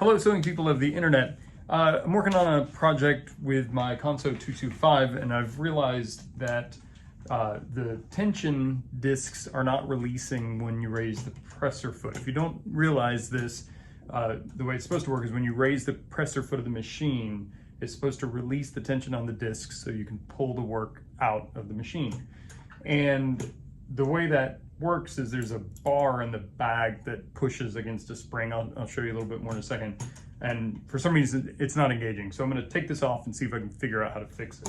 Hello, sewing people of the internet. I'm working on a project with my Consew 225, and I've realized that the tension discs are not releasing when you raise the presser foot. If you don't realize this, the way it's supposed to work is when you raise the presser foot of the machine, it's supposed to release the tension on the discs so you can pull the work out of the machine. And the way that works is there's a bar in the bag that pushes against a spring. I'll show you a little bit more in a second. And for some reason, it's not engaging. So I'm gonna take this off and see if I can figure out how to fix it.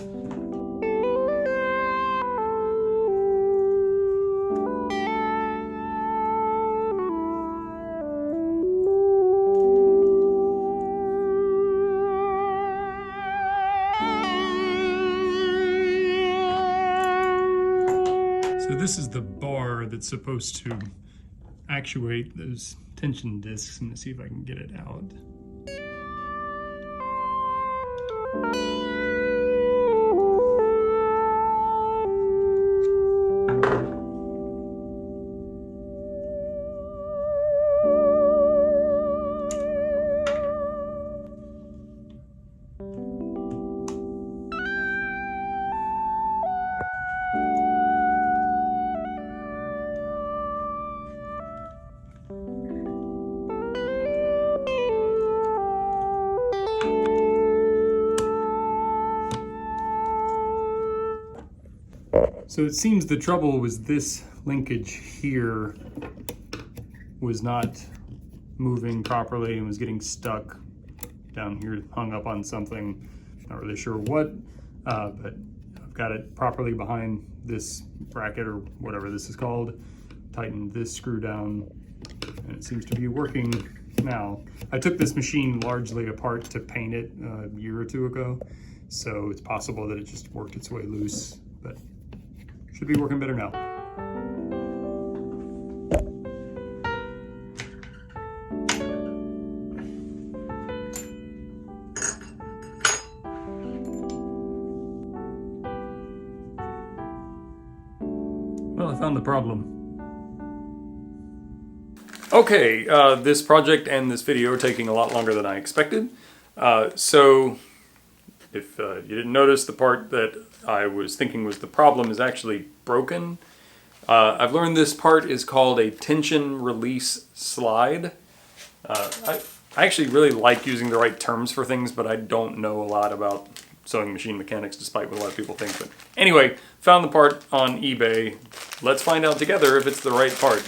So this is the bar that's supposed to actuate those tension discs. I'm gonna see if I can get it out. So it seems the trouble was this linkage here was not moving properly and was getting stuck down here, hung up on something. Not really sure what, but I've got it properly behind this bracket or whatever this is called. Tightened this screw down and it seems to be working now. I took this machine largely apart to paint it a year or two ago, so it's possible that it just worked its way loose, but should be working better now. Well, I found the problem. Okay, this project and this video are taking a lot longer than I expected. So if you didn't notice, the part that I was thinking was the problem is actually broken. I've learned this part is called a tension release slide. I actually really like using the right terms for things, but I don't know a lot about sewing machine mechanics, despite what a lot of people think. But anyway, found the part on eBay. Let's find out together if it's the right part.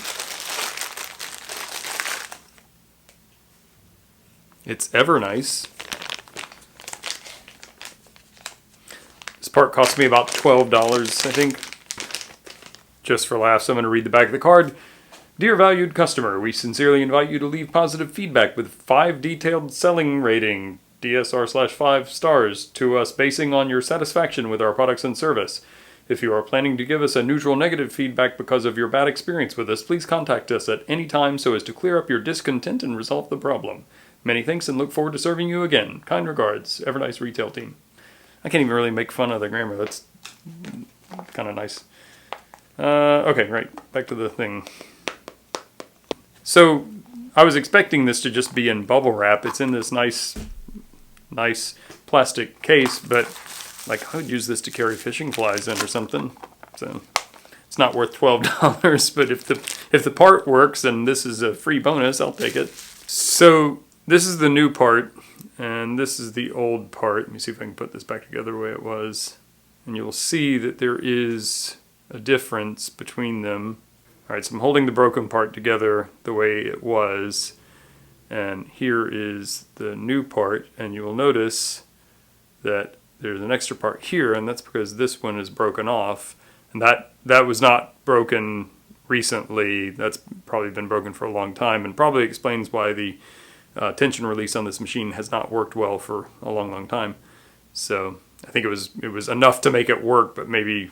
It's ever nice. This part cost me about $12, I think. Just for laughs, I'm going to read the back of the card. Dear valued customer, we sincerely invite you to leave positive feedback with 5 detailed selling rating, DSR/5 stars, to us basing on your satisfaction with our products and service. If you are planning to give us a neutral negative feedback because of your bad experience with us, please contact us at any time so as to clear up your discontent and resolve the problem. Many thanks and look forward to serving you again. Kind regards, Evernice Retail Team. I can't even really make fun of the grammar. That's kind of nice. Okay, right. Back to the thing. So I was expecting this to just be in bubble wrap. It's in this nice plastic case, but like I would use this to carry fishing flies in or something. So it's not worth $12. But if the part works and this is a free bonus, I'll take it. So this is the new part. And this is the old part. Let me see if I can put this back together the way it was. And you'll see that there is a difference between them. Alright, so I'm holding the broken part together the way it was. And here is the new part. And you will notice that there's an extra part here. And that's because this one is broken off. And that was not broken recently. That's probably been broken for a long time. And probably explains why the tension release on this machine has not worked well for a long time. So I think it was enough to make it work, but maybe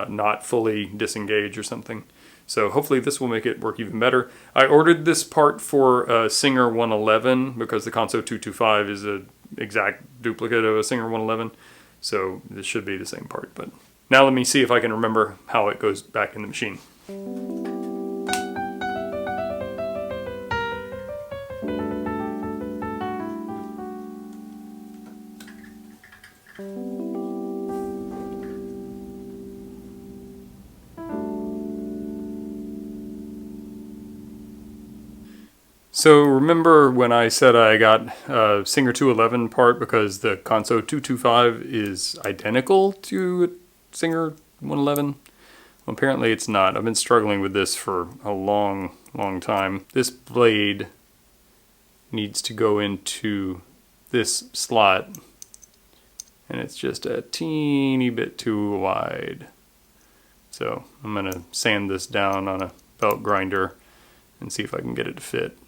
not fully disengage or something. So hopefully this will make it work even better. I ordered this part for Singer 111 because the Consew 225 is an exact duplicate of a Singer 111. So this should be the same part. But now let me see if I can remember how it goes back in the machine. So remember when I said I got a Singer 211 part because the Consew 225 is identical to Singer 111? Well, apparently it's not. I've been struggling with this for a long time. This blade needs to go into this slot, and it's just a teeny bit too wide. So I'm going to sand this down on a belt grinder and see if I can get it to fit.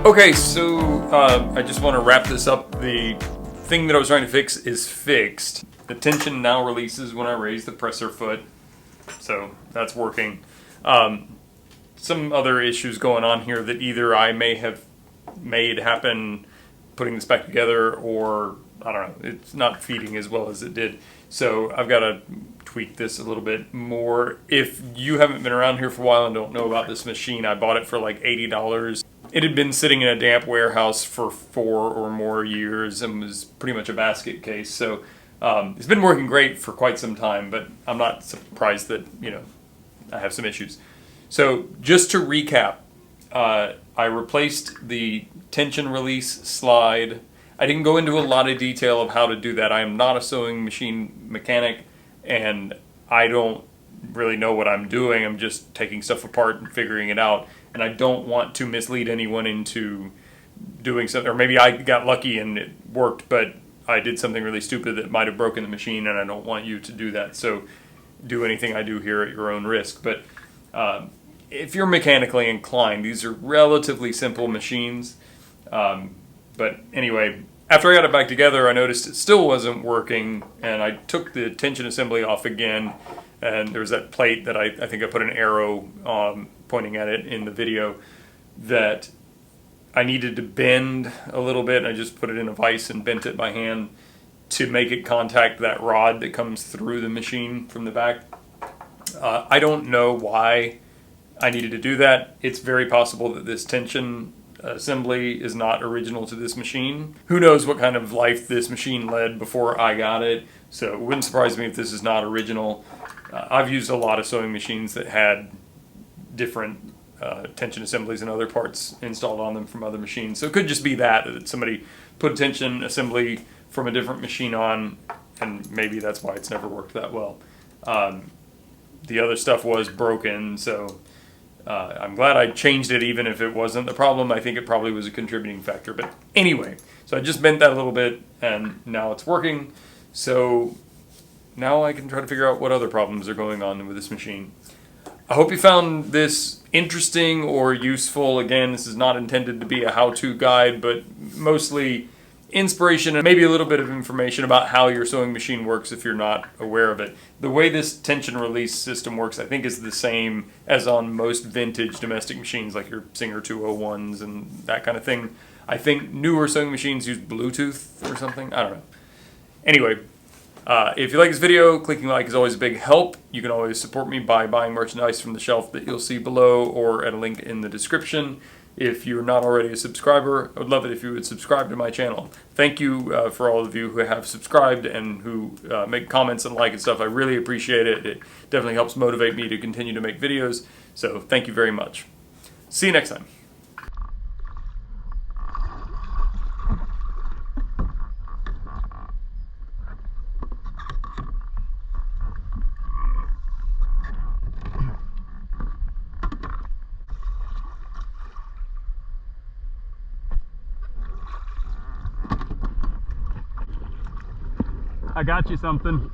Okay, so I just want to wrap this up. The thing that I was trying to fix is fixed. The tension now releases when I raise the presser foot, so that's working. Some other issues going on here that either I may have made happen putting this back together, or I don't know, it's not feeding as well as it did. So I've got to tweak this a little bit more. If you haven't been around here for a while and don't know about this machine, I bought it for like $80. It had been sitting in a damp warehouse for 4 or more years and was pretty much a basket case. So it's been working great for quite some time, but I'm not surprised that, you know, I have some issues. So just to recap, I replaced the tension release slide. I didn't go into a lot of detail of how to do that. I am not a sewing machine mechanic, and I don't really know what I'm doing. I'm just taking stuff apart and figuring it out, and I don't want to mislead anyone into doing something. Or maybe I got lucky and it worked, but I did something really stupid that might have broken the machine, and I don't want you to do that. So do anything I do here at your own risk. But if you're mechanically inclined, these are relatively simple machines. But anyway, after I got it back together, I noticed it still wasn't working, and I took the tension assembly off again, and there was that plate that I think I put an arrow pointing at it in the video that I needed to bend a little bit. I just put it in a vise and bent it by hand to make it contact that rod that comes through the machine from the back. I don't know why I needed to do that. It's very possible that this tension assembly is not original to this machine. Who knows what kind of life this machine led before I got it, so it wouldn't surprise me if this is not original. I've used a lot of sewing machines that had different tension assemblies and other parts installed on them from other machines, so it could just be that somebody put a tension assembly from a different machine on, and maybe that's why it's never worked that well. The other stuff was broken, so I'm glad I changed it even if it wasn't the problem. I think it probably was a contributing factor. But anyway, so I just bent that a little bit, and now it's working. So now I can try to figure out what other problems are going on with this machine. I hope you found this interesting or useful. Again, this is not intended to be a how-to guide, but mostly inspiration and maybe a little bit of information about how your sewing machine works if you're not aware of it. The way this tension release system works, I think, is the same as on most vintage domestic machines like your Singer 201s and that kind of thing. I think newer sewing machines use Bluetooth or something. I don't know. Anyway, if you like this video, clicking like is always a big help. You can always support me by buying merchandise from the shelf that you'll see below or at a link in the description. If you're not already a subscriber, I would love it if you would subscribe to my channel. Thank you for all of you who have subscribed and who make comments and like and stuff. I really appreciate it. It definitely helps motivate me to continue to make videos. So thank you very much. See you next time. I got you something.